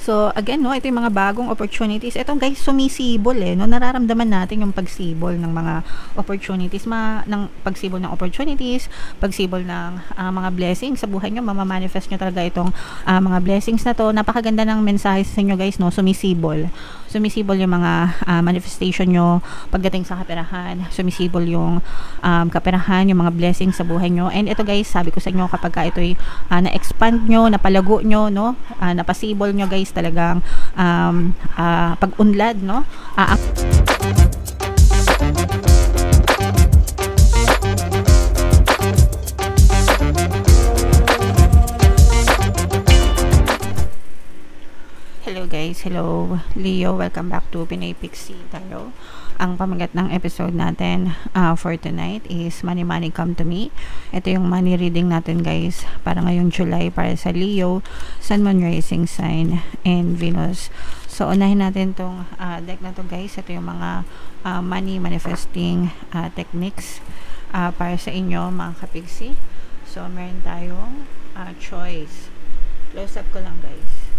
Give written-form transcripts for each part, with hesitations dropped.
So, again, no, ito yung mga bagong opportunities. Ito, guys, sumisibol, no? Nararamdaman natin yung pagsibol ng mga opportunities, ng pagsibol ng opportunities, pagsibol ng mga blessings sa buhay nyo. Mamamanifest nyo talaga itong mga blessings na to. Napakaganda ng mensahe sa inyo, guys, no? Sumisibol. Sumisibol yung mga manifestation nyo pagdating sa kaperahan. Sumisibol yung kaperahan, yung mga blessings sa buhay nyo. And ito, guys, sabi ko sa inyo, kapag ka ito'y na-expand nyo, napalago nyo, no? Napasibol nyo, guys, talagang pag-unlad, no? Hello guys, hello Leo, welcome back to Pinay Pixie Tarot. Ang pamagat ng episode natin for tonight is Money Money Come to Me. Ito yung money reading natin, guys, para ngayong July para sa Leo, Sun, Moon, Rising Sign, and Venus. So unahin natin tong deck na to, guys. Ito yung mga money manifesting techniques para sa inyo, mga kapigsi. So meron tayong choice. Close up ko lang, guys.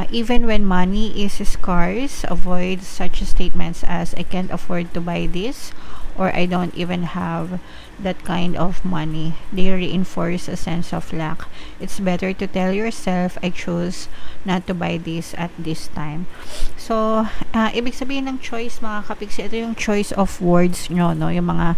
Even when money is scarce, avoid such statements as I can't afford to buy this or I don't even have that kind of money. They reinforce a sense of lack. It's better to tell yourself I choose not to buy this at this time. So, ibig sabihin ng choice, mga kapigsi, ito yung choice of words nyo, no? Yung mga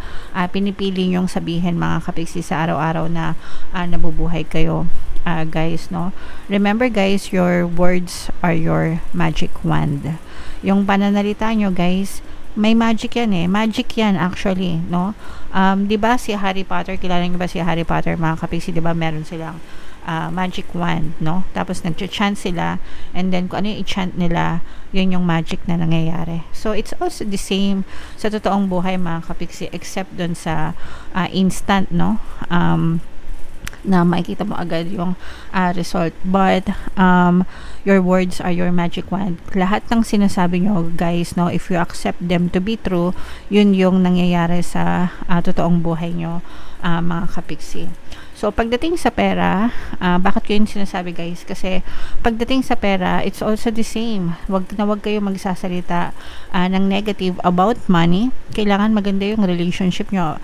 pinipili nyong sabihin, mga kapigsi, sa araw-araw na nabubuhay kayo. Guys, no? Remember, guys, your words are your magic wand. Yung pananalita nyo, guys, may magic yan, magic yan actually, no? 'Di ba si Harry Potter, kilala niyo ba si Harry Potter, mga kapigsi? 'Di ba meron silang magic wand, no? Tapos nag-chant sila, and then kung ano yung i-chant nila, yun yung magic na nangyayari. So it's also the same sa totoong buhay, mga kapigsi, except dun sa instant, no? Na makikita mo agad yung result, but your words are your magic wand. Lahat ng sinasabi nyo, guys, no, if you accept them to be true, yun yung nangyayari sa totoong buhay nyo, mga kapigsi. So pagdating sa pera, bakit ko yun sinasabi, guys? Kasi pagdating sa pera, it's also the same. Wag kayo magsasalita ng negative about money. Kailangan maganda yung relationship nyo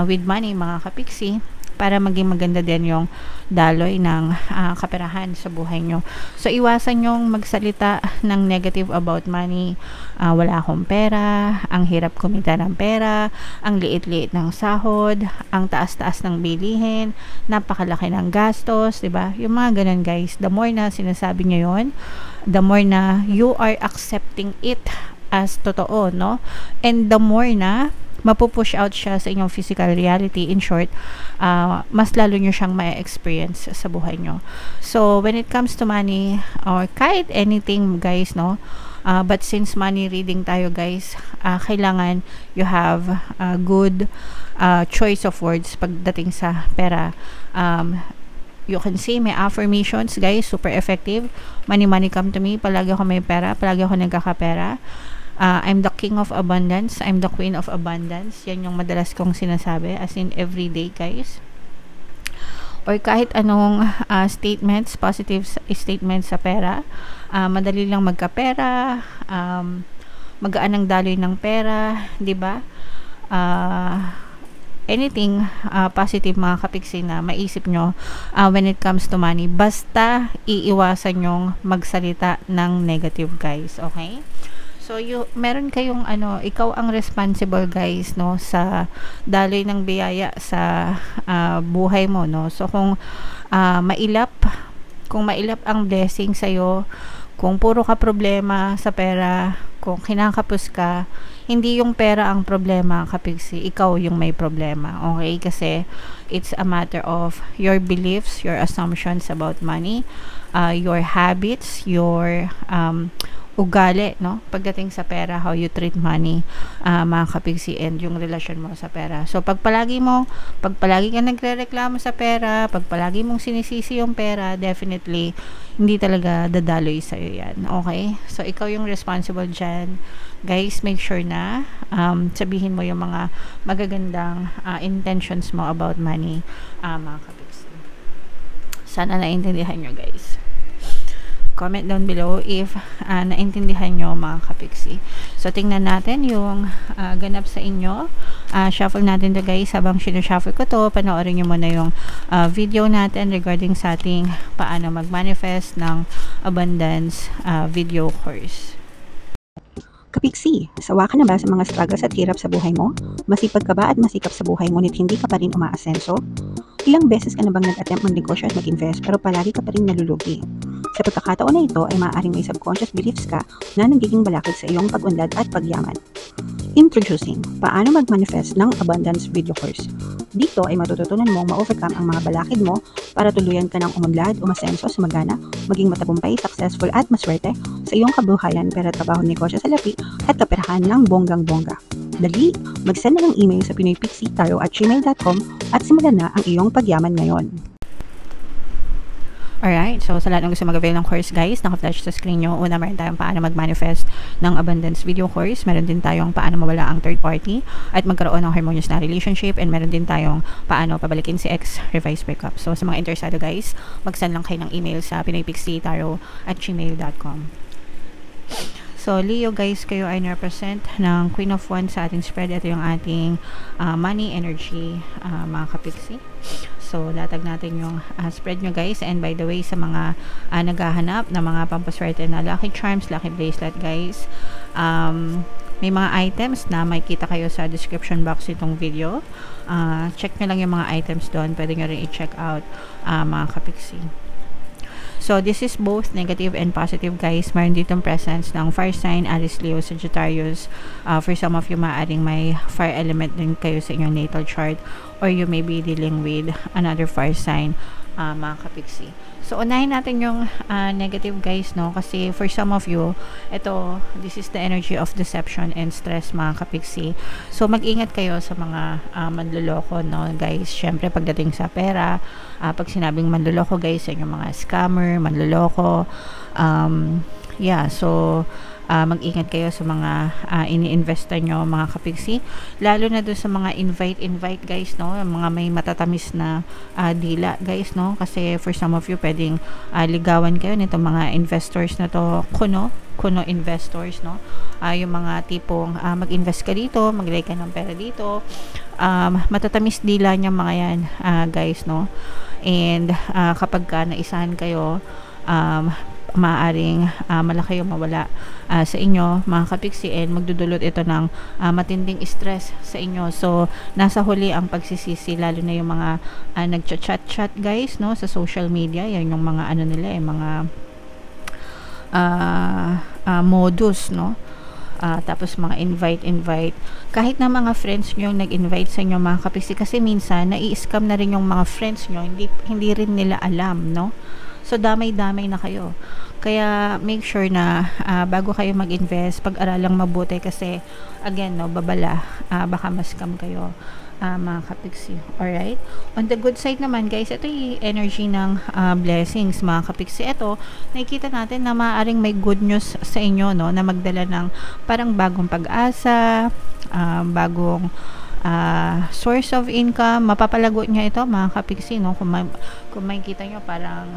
with money, mga kapigsi, para maging maganda din yung daloy ng kaperahan sa buhay nyo. So, iwasan nyong magsalita ng negative about money. Wala akong pera, ang hirap kumita ng pera, ang liit-liit ng sahod, ang taas-taas ng bilihin, napakalaki ng gastos, diba? Yung mga ganun, guys. The more na sinasabi nyo yun, the more na you are accepting it as totoo, no? And the more na mapupush out siya sa inyong physical reality. In short, mas lalo nyo siyang ma-experience sa buhay nyo. So, when it comes to money, or kahit anything, guys, no? But since money reading tayo, guys, kailangan you have a good choice of words pagdating sa pera. You can see may affirmations, guys, super effective. Money, money come to me. Palagi ako may pera. Palagi ako nagkakapera. I'm the king of abundance. I'm the queen of abundance. Yan yung madalas kong sinasabi, as in everyday, guys. Or kahit anong statements, positive statements sa pera. Madali lang magkapera. Magaan ang daloy ng pera, di ba? Anything positive, mga kapigsi, na maisip nyo when it comes to money. Basta iiwasan nyong magsalita ng negative, guys. Okay? So, meron kayong ikaw ang responsible, guys, no, sa daloy ng biyaya sa buhay mo, no. So, kung mailap ang blessing sa'yo, kung puro ka problema sa pera, kung kinakapos ka, hindi yung pera ang problema, kapigsi, ikaw yung may problema, okay? Kasi it's a matter of your beliefs, your assumptions about money, your habits, your ugali, no? Pagdating sa pera, how you treat money, mga kapigsi, and yung relasyon mo sa pera. So, pag palagi ka nagrereklamo sa pera, pag palagi mong sinisisi yung pera, definitely, hindi talaga dadaloy sa'yo yan. Okay? So, ikaw yung responsible dyan. Guys, make sure na sabihin mo yung mga magagandang intentions mo about money, mga kapigsi. Sana naintindihan nyo, guys. comment down below if naintindihan nyo mga kapiksi. So tingnan natin yung ganap sa inyo. Shuffle natin to guys. Habang sinushuffle ko to, panoorin nyo muna yung video natin regarding sa ating paano mag-manifest ng abundance video course. Kapiksi, sawa ka na ba sa mga struggles at hirap sa buhay mo? Masipag ka ba at masikap sa buhay ngunit hindi ka pa rin umaasenso? Ilang beses ka na bang nag-attempt mag-negosyo at mag-invest pero palagi ka pa rin nalulugi? Sa pagkakataon na ito ay maaaring may subconscious beliefs ka na nagiging balakid sa iyong pag-unlad at pagyaman. Introducing, paano mag-manifest ng abundance video course. Dito ay matututunan mong ma-overcome ang mga balakid mo para tuluyan ka ng umunlad, umasenso, sumagana, maging matagumpay, successful at maswerte sa iyong kabuhayan, pera, trabaho, negosyo, salapi at kaperahan ng bonggang-bongga. Dali, mag-send na ng email sa pinoypixitarot@gmail.com at simulan na ang iyong pagyaman ngayon. Alright, so sa lahat ng gusto mag-avail ng course guys, naka-flash sa screen nyo. Una, meron tayong paano mag-manifest ng abundance video course. Meron din tayong paano mawala ang third party at magkaroon ng harmonious na relationship. And meron din tayong paano pabalikin si ex, revise breakup. So sa mga interesado guys, mag-send lang kayo ng email sa pinoypixitarot@gmail.com. So Leo guys, kayo ay represent ng Queen of Wands sa ating spread. Ito yung ating money energy mga kapiksi. So, latag natin yung spread nyo guys. And by the way, sa mga naghahanap ng mga pampaswerte na lucky charms, lucky bracelet guys, may mga items na makikita kayo sa description box itong video. Check nyo lang yung mga items doon. Pwede nyo rin i-check out mga kapiksi. So, this is both negative and positive guys. Mayroon ditong presence ng fire sign, Aries, Leo, Sagittarius. For some of you, maaaring may fire element din kayo sa inyong natal chart, or you may be dealing with another fire sign mga kapiksi. So, unahin natin yung negative guys, no? Kasi for some of you, this is the energy of deception and stress mga kapiksi. So, mag-ingat kayo sa mga manloloko, no guys? Syempre, pagdating sa pera, pag sinabing manloloko guys, yung mga scammer, manloloko, so mag-ingat kayo sa mga ini-investa nyo mga kapiksi, lalo na doon sa mga invite guys, no, mga may matatamis na dila guys, no, kasi for some of you pwedeng ligawan kayo nito mga investors na to, kuno investors, no, yung mga tipong mag-invest ka dito, maglagay ka ng pera dito, matatamis dila niya mga yan guys, no, and kapag ka naisahan kayo, maaaring malaki yung mawala sa inyo mga kapiksi, and magdudulot ito ng matinding stress sa inyo. So nasa huli ang pagsisisi, lalo na yung mga nagchat-chat guys, no, sa social media. Yan yung mga nila mga modus, no. Tapos mga invite kahit na mga friends nyo nag-invite sa inyo mga kapiksi, kasi minsan nai-scam na rin yung mga friends nyo, hindi rin nila alam, no. So, damay-damay na kayo. Kaya, make sure na bago kayo mag-invest, pag-aralang mabuti kasi, again, no, babala, baka ma-scam kayo, mga kapiksi. Alright? On the good side naman, guys, ito yung energy ng blessings, mga kapiksi. Ito, nakikita natin na maaaring may good news sa inyo, no, na magdala ng parang bagong pag-asa, bagong source of income. Mapapalago niya ito mga kapiksi, no? Kung makikita nyo parang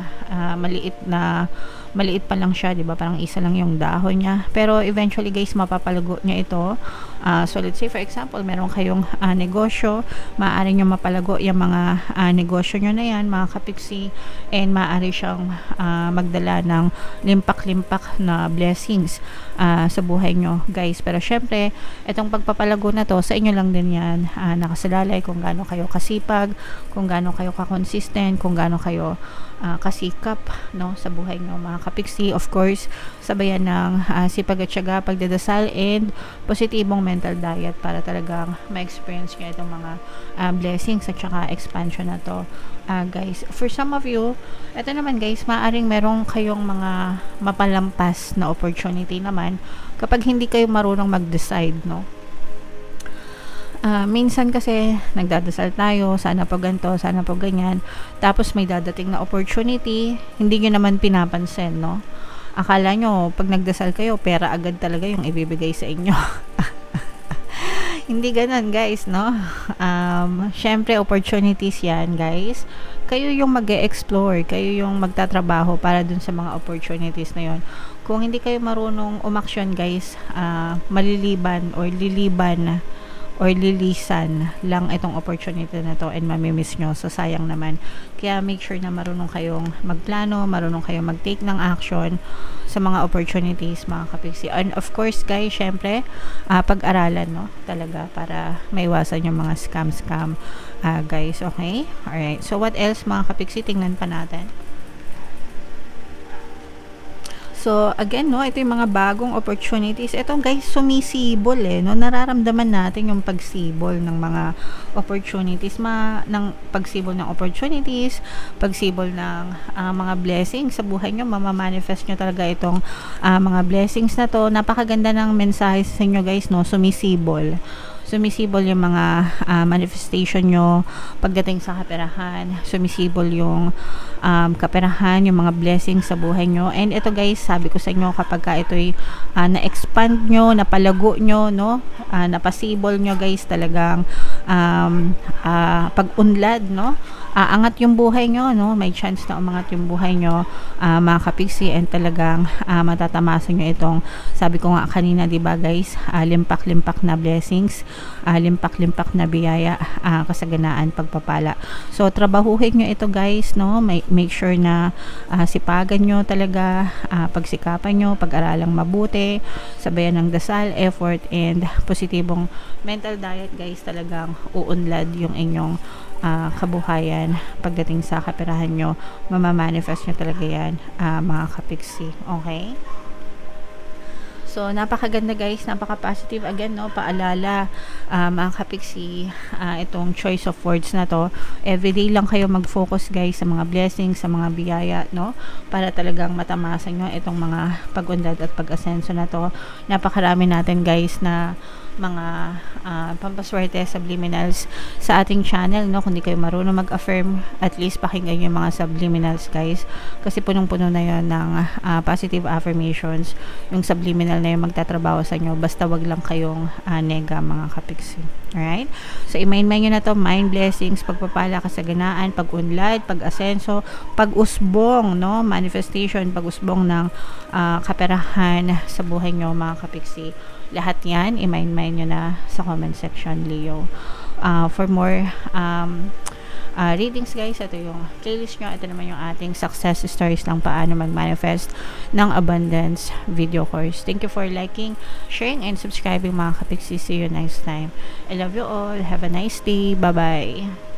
maliit pa lang siya, di ba? Parang isa lang yung dahon niya, pero eventually guys mapapalago niya ito. So let's say for example meron kayong negosyo, maaari nyo mapalago yung mga negosyo nyo na yan mga kapiksi, and maaari siyang magdala ng limpak-limpak na blessings sa buhay nyo guys. Pero syempre itong pagpapalago na to sa inyo lang din yan, nakasalalay kung gaano kayo kasipag, kung gaano kayo ka-consistent, kung gaano kayo kasikap, no, sa buhay nyo mga kapiksi. Of course, sabayan ng sipag at syaga, pagdadasal, and positibong mental diet para talagang ma-experience nyo itong mga blessings at saka expansion na to guys. For some of you, ito naman guys, maaring merong kayong mga mapalampas na opportunity naman kapag hindi kayo marunong mag-decide, no. Minsan kasi nagdadasal tayo, sana po ganito, sana po ganyan, tapos may dadating na opportunity, hindi nyo naman pinapansin, no. Akala nyo pag nagdasal kayo, pera agad talaga yung ibibigay sa inyo. Hindi ganun guys, no. Syempre opportunities yan guys, kayo yung mag-e-explore, kayo yung magtatrabaho para dun sa mga opportunities na yon. Kung hindi kayo marunong umaksyon guys, maliliban or liliban or lilisan lang itong opportunity na to and mamimiss nyo. So, sayang naman. Kaya make sure na marunong kayong magplano, marunong kayong mag-take ng action sa mga opportunities, mga kapiksi. And of course, guys, syempre, pag-aralan, no? Talaga, para maiwasan yung mga scam, guys. Okay? Alright. So, what else, mga kapiksi? Tingnan pa natin. So, again, no, ito yung mga bagong opportunities. Ito, guys, sumisibol, no? Nararamdaman natin yung pagsibol ng mga opportunities, ng pagsibol ng opportunities, pagsibol ng mga blessings sa buhay nyo. Mamamanifest nyo talaga itong mga blessings na to. Napakaganda ng mensahe sa inyo, guys, no? Sumisibol yung mga manifestation nyo pagdating sa kaperahan. Sumisibol yung kaperahan, yung mga blessings sa buhay nyo. And ito guys, sabi ko sa inyo, kapag ka ito'y na-expand nyo, napalago nyo, no? Napasibol nyo guys, talagang pag-unlad, no? Angat yung buhay nyo, no? May chance na umangat yung buhay nyo, mga kapiksi, and talagang matatamasa nyo itong, sabi ko nga kanina, diba guys, limpak-limpak na blessings, limpak-limpak na biyaya, kasaganaan, pagpapala. So, trabahuhin nyo ito guys, no? Make sure na sipagan nyo talaga, pagsikapan nyo, pag-aralang mabuti, sabayan ng dasal, effort, and positibong mental diet guys, talagang uunlad yung inyong kabuhayan pagdating sa kaperahan nyo. Mamamanifest nyo talaga yan, mga kapiksi. Okay? So, napakaganda guys, napaka-positive. Again, no, paalala, mga kapiksi, itong choice of words na to, everyday lang kayo mag-focus guys sa mga blessings, sa mga biyaya, no, para talagang matamasan nyo itong mga pag-unlad at pag-asenso na to. Napakarami natin guys na mga pampaswerte subliminals sa ating channel, no? Kung di kayo marunong mag-affirm, at least pakinggan yung mga subliminals guys, kasi punong-puno na yon ng positive affirmations. Yung subliminal na yung magtatrabaho sa inyo, basta wag lang kayong nega, mga kapiksi. Alright? So, i-main-main nyo na to, mind blessings, pagpapala, kasaganaan, pag-unlad, pag-asenso, pag-usbong, no? Manifestation, pag-usbong ng kaperahan sa buhay nyo, mga kapiksi. Lahat yan, i-main-main nyo na sa comment section, Leo. For more readings guys, ito yung playlist nyo. Ito naman yung ating success stories ng paano mag-manifest ng abundance video course. Thank you for liking, sharing, and subscribing, mga kapiksi. See you next time. I love you all. Have a nice day. Bye-bye.